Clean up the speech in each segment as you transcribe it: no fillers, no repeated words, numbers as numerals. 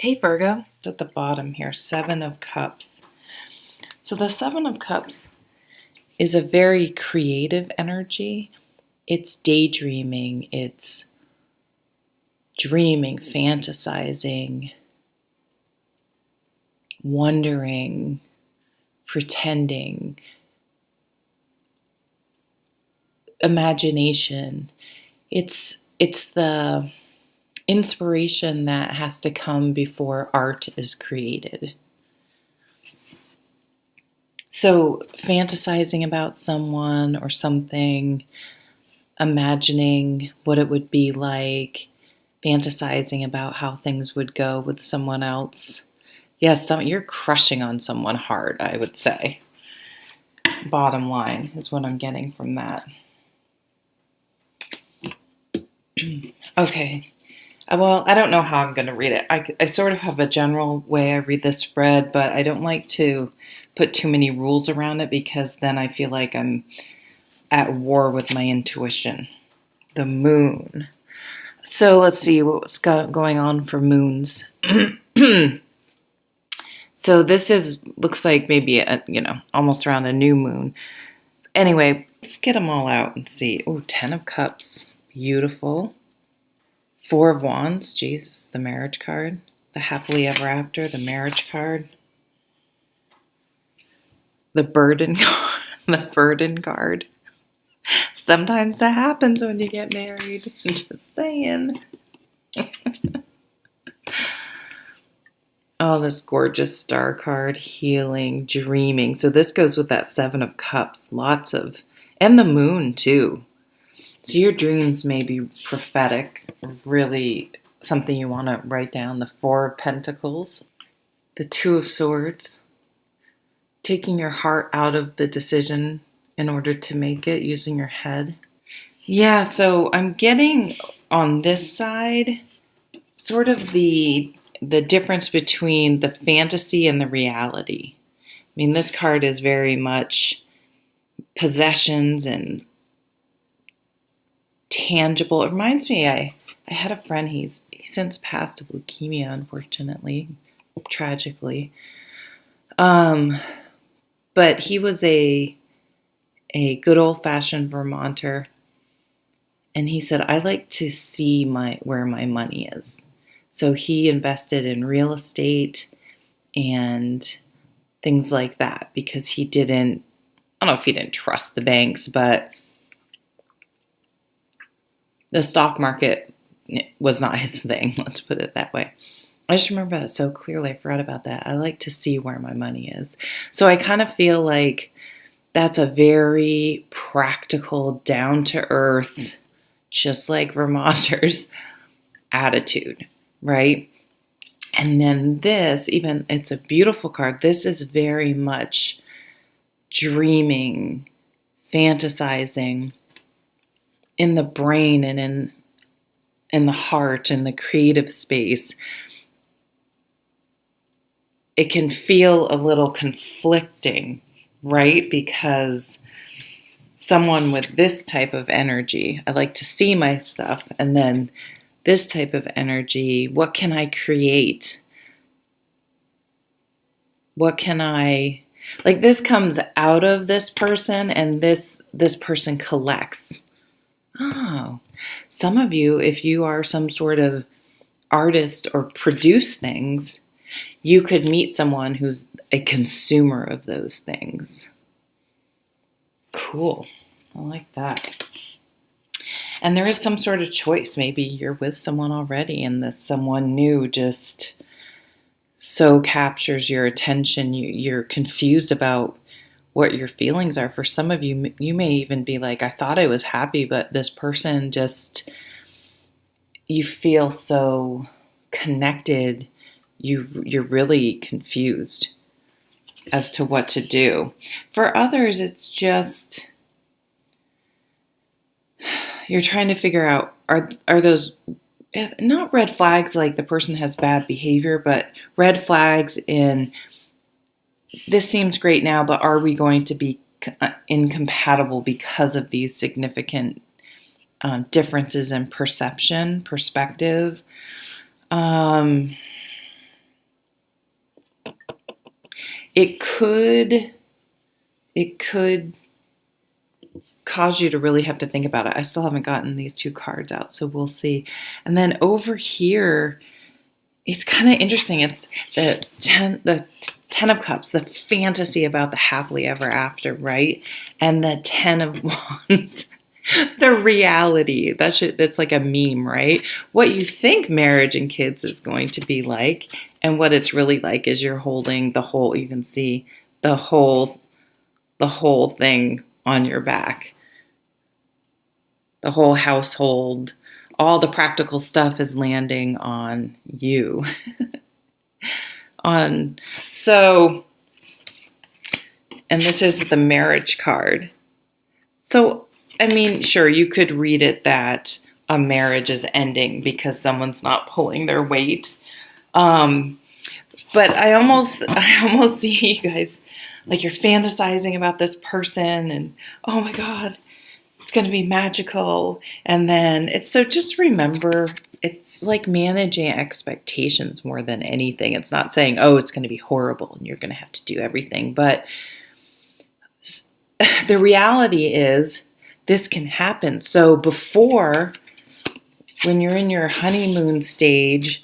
Hey Virgo, it's at the bottom here, Seven of Cups. So the Seven of Cups is a very creative energy. It's daydreaming, it's dreaming, fantasizing, wondering, pretending, imagination. It's the inspiration that has to come before art is created. So, fantasizing about someone or something, imagining what it would be like, fantasizing about how things would go with someone else. Yes, you're crushing on someone hard, I would say. Bottom line is what I'm getting from that. Okay. Well, I don't know how I'm going to read it. I sort of have a general way I read this spread, but I don't like to put too many rules around it because then I feel like I'm at war with my intuition. The moon. So let's see what's going on for moons. So this looks like maybe almost around a new moon. Anyway, let's get them all out and see. Oh, 10 of Cups. Beautiful. 4 of Wands. Jesus, the marriage card. The happily ever after, the marriage card. The burden card. The burden card. Sometimes that happens when you get married. I'm just saying. Oh, this gorgeous star card, healing, dreaming. So this goes with that 7 of Cups. And the moon too. So your dreams may be prophetic, really something you want to write down. The 4 of Pentacles, the 2 of Swords, taking your heart out of the decision in order to make it, using your head. Yeah, so I'm getting on this side sort of the difference between the fantasy and the reality. I mean, this card is very much possessions and tangible. It reminds me, I had a friend, he's since passed of leukemia, unfortunately, tragically. But he was a good old-fashioned Vermonter, and he said, I like to see where my money is. So he invested in real estate and things like that because I don't know if he didn't trust the banks, but the stock market was not his thing, let's put it that way. I just remember that so clearly. I forgot about that. I like to see where my money is. So I kind of feel like that's a very practical, down-to-earth, just like Vermonters attitude, right? And then it's a beautiful card. This is very much dreaming, fantasizing in the brain and in the heart and the creative space. It can feel a little conflicting, right? Because someone with this type of energy, I like to see my stuff, and then this type of energy, what can I create? What can I, like, this comes out of this person and this person collects. Oh, some of you, if you are some sort of artist or produce things, you could meet someone who's a consumer of those things. Cool. I like that. And there is some sort of choice. Maybe you're with someone already and this someone new just so captures your attention. You're confused about what your feelings are. For some of you, you may even be like, I thought I was happy, but this person just, you feel so connected. You're really confused as to what to do. For others, it's just you're trying to figure out, are those not red flags like the person has bad behavior, but red flags in this seems great now, but are we going to be incompatible because of these significant differences in perception, perspective? it could cause you to really have to think about it. I still haven't gotten these two cards out, so we'll see. And then over here, it's kind of interesting. It's the Ten of Cups, the fantasy about the happily ever after, right? And the Ten of Wands, the reality. That's like a meme, right? What you think marriage and kids is going to be like, and what it's really like is you're holding the whole. You can see the whole thing on your back. The whole household, all the practical stuff is landing on you. And this is the marriage card. So, I mean, sure, you could read it that a marriage is ending because someone's not pulling their weight. But I almost see you guys like you're fantasizing about this person and, oh my God, it's going to be magical. And then just remember, it's like managing expectations more than anything. It's not saying, oh, it's going to be horrible and you're going to have to do everything. But the reality is this can happen. So before, when you're in your honeymoon stage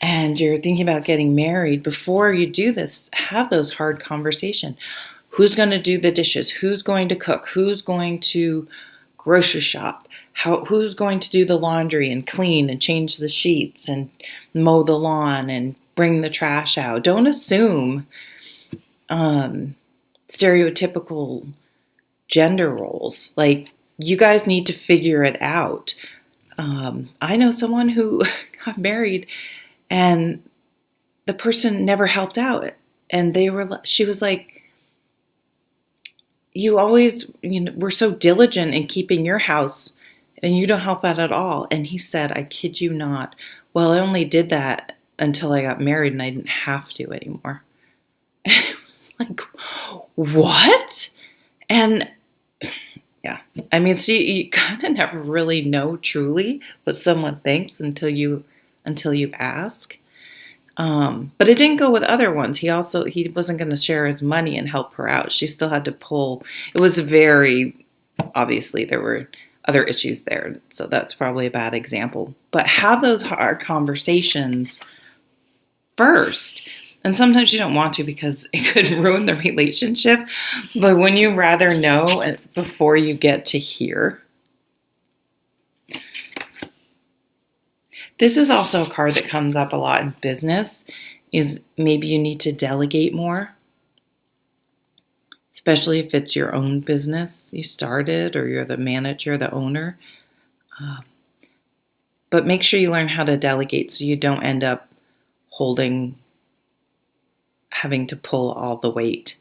and you're thinking about getting married, before you do this, have those hard conversations. Who's going to do the dishes? Who's going to cook? Who's going to grocery shop? Who's going to do the laundry and clean and change the sheets and mow the lawn and bring the trash out? Don't assume stereotypical gender roles. Like, you guys need to figure it out. I know someone who got married and the person never helped out, and she was like, you always, we're so diligent in keeping your house and you don't help out at all. And he said, I kid you not, well, I only did that until I got married and I didn't have to anymore. And it was like, what? And yeah, I mean, see, you kind of never really know truly what someone thinks until you ask. But it didn't go with other ones. He wasn't going to share his money and help her out. She still had to pull. It was obviously there were other issues there. So that's probably a bad example. But have those hard conversations first. And sometimes you don't want to because it could ruin the relationship. But when you rather know before you get to here. This is also a card that comes up a lot in business, is maybe you need to delegate more, especially if it's your own business you started or you're the manager, the owner. But make sure you learn how to delegate so you don't end up having to pull all the weight.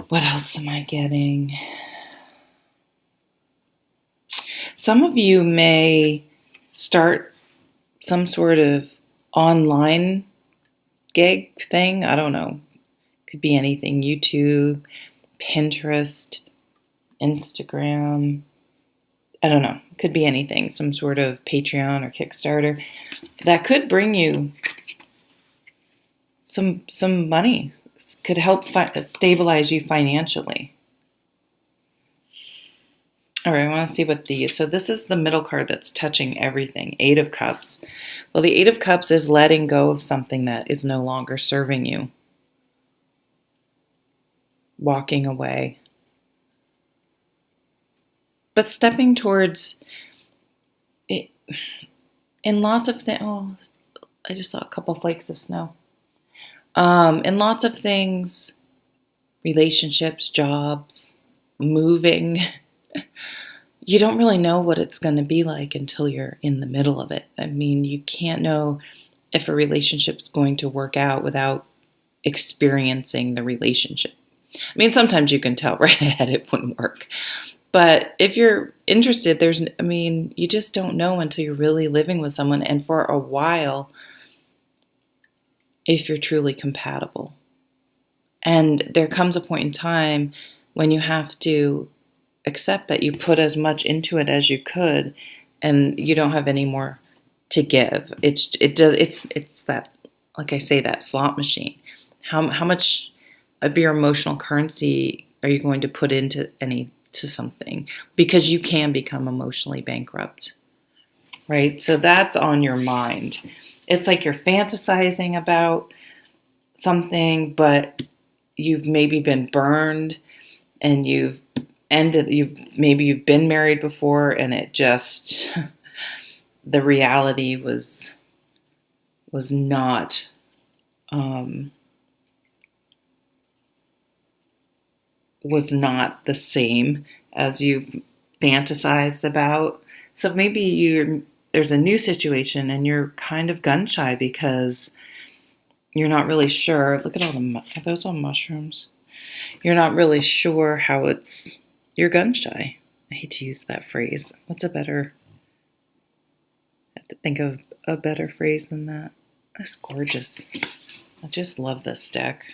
What else am I getting? Some of you may start some sort of online gig thing. I don't know. Could be anything. YouTube, Pinterest, Instagram. I don't know. Could be anything. Some sort of Patreon or Kickstarter. That could bring you some money. Could help stabilize you financially. All right, I want to see what so this is the middle card that's touching everything, 8 of Cups. Well, the 8 of Cups is letting go of something that is no longer serving you. Walking away. But stepping towards it in lots of things. Oh, I just saw a couple flakes of snow. In lots of things, relationships, jobs, moving, you don't really know what it's going to be like until you're in the middle of it. I mean, you can't know if a relationship's going to work out without experiencing the relationship. I mean, sometimes you can tell right ahead it wouldn't work. But if you're interested, you just don't know until you're really living with someone, and for a while, if you're truly compatible. And there comes a point in time when you have to accept that you put as much into it as you could, and you don't have any more to give. It's that, like I say, that slot machine. How much of your emotional currency are you going to put into something? Because you can become emotionally bankrupt, right? So that's on your mind. It's like you're fantasizing about something, but you've maybe been burned, and you've been married before, and it just the reality was not the same as you've fantasized about. So maybe there's a new situation and you're kind of gun shy because you're not really sure. Look at are those all mushrooms? You're not really sure you're gun shy. I hate to use that phrase. I have to think of a better phrase than that. That's gorgeous. I just love this deck.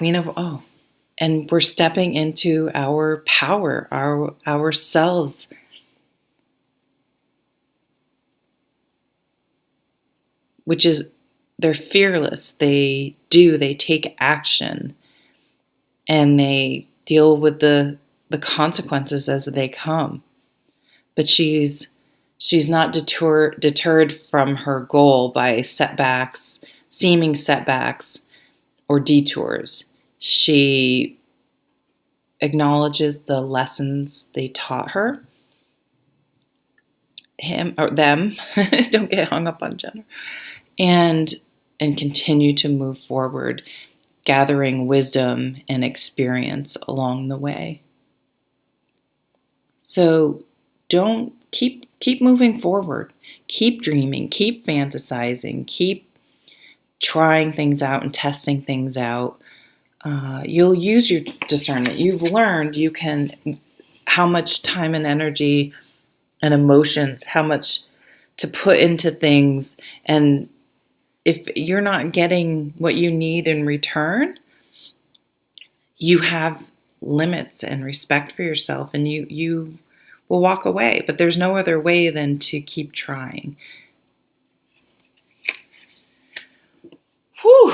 And we're stepping into our power, ourselves. Which is, they're fearless. They take action, and they deal with the consequences as they come. But she's not deterred from her goal by seeming setbacks or detours. She acknowledges the lessons they taught her, him or them. Don't get hung up on gender. And continue to move forward, gathering wisdom and experience along the way. So don't keep moving forward. Keep dreaming, keep fantasizing, keep trying things out and testing things out. You'll use your discernment. You've learned how much time and energy and emotions, how much to put into things. And if you're not getting what you need in return, you have limits and respect for yourself, and you will walk away. But there's no other way than to keep trying. Whew.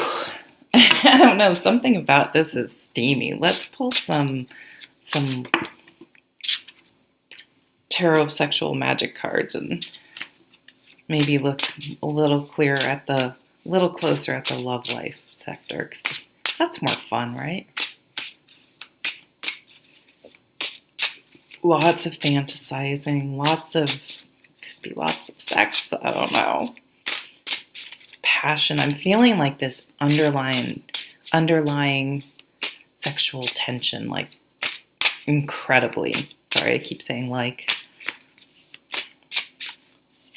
I don't know. Something about this is steamy. Let's pull some tarot sexual magic cards and maybe look a little closer at the love life sector, because that's more fun, right? Lots of fantasizing, lots of sex. I don't know. Passion. I'm feeling like this underlying sexual tension, like incredibly. Sorry, I keep saying like.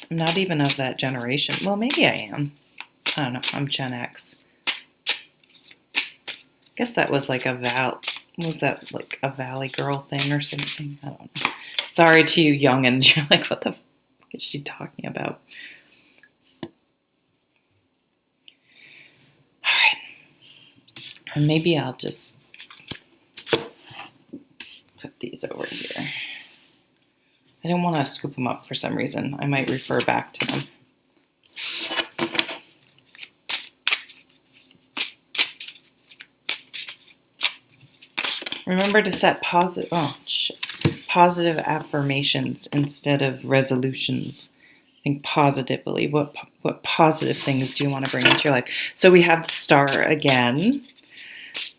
I'm not even of that generation. Well, maybe I am. I don't know. I'm Gen X. I guess that was like was that like a Valley Girl thing or something? I don't know. Sorry to you youngins. You're like, what the fuck is she talking about? All right. And maybe I'll just put these over here. I didn't want to scoop them up for some reason. I might refer back to them. Remember to set positive affirmations instead of resolutions. Think positively. What positive things do you want to bring into your life? So we have the Star again.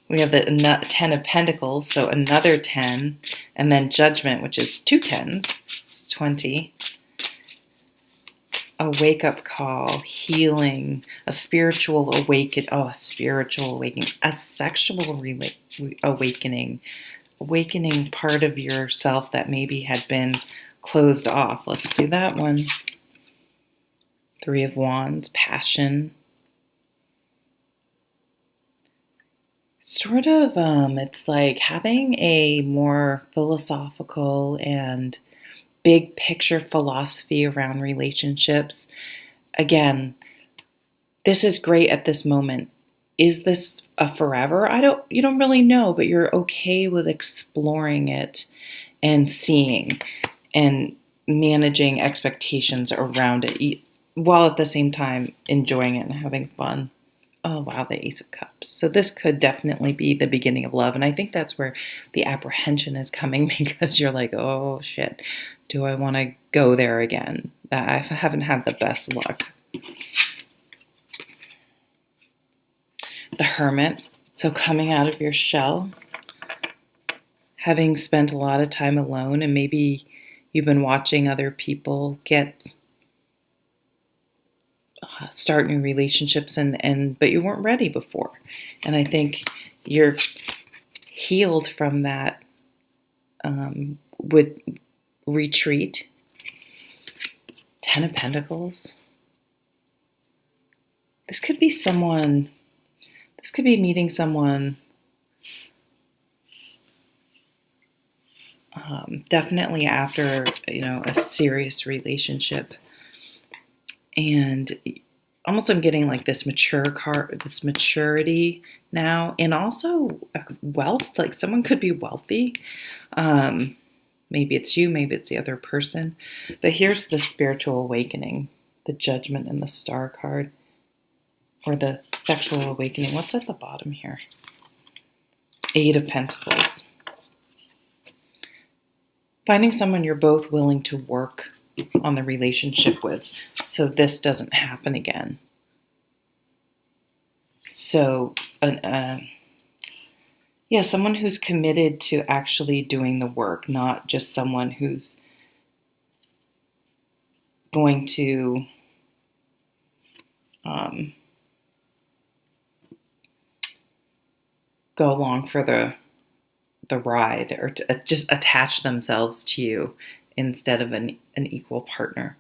We have the 10 of Pentacles, so another 10. And then Judgment, which is 2 10s. It's 20. A wake-up call, healing, a spiritual awakening, a sexual awakening, awakening part of yourself that maybe had been closed off. Let's do that one. 3 of Wands, passion. Sort of, it's like having a more philosophical and big picture philosophy around relationships. Again, this is great at this moment. Is this a forever? You don't really know, but you're okay with exploring it and seeing. And managing expectations around it while at the same time enjoying it and having fun. Oh, wow, the Ace of Cups. So this could definitely be the beginning of love. And I think that's where the apprehension is coming, because you're like, oh, shit, do I want to go there again? I haven't had the best luck. The Hermit. So coming out of your shell, having spent a lot of time alone, and maybe you've been watching other people start new relationships, but you weren't ready before. And I think you're healed from that with retreat. 10 of Pentacles. This could be meeting someone definitely after, a serious relationship. And almost I'm getting like this mature card, this maturity now, and also wealth. Like someone could be wealthy. Maybe it's you, maybe it's the other person. But here's the spiritual awakening, the Judgment and the Star card, or the sexual awakening. What's at the bottom here? 8 of Pentacles. Finding someone you're both willing to work on the relationship with, so this doesn't happen again. So, someone who's committed to actually doing the work, not just someone who's going to go along for the ride, or to just attach themselves to you instead of an equal partner.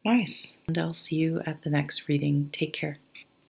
Nice. And I'll see you at the next reading. Take care.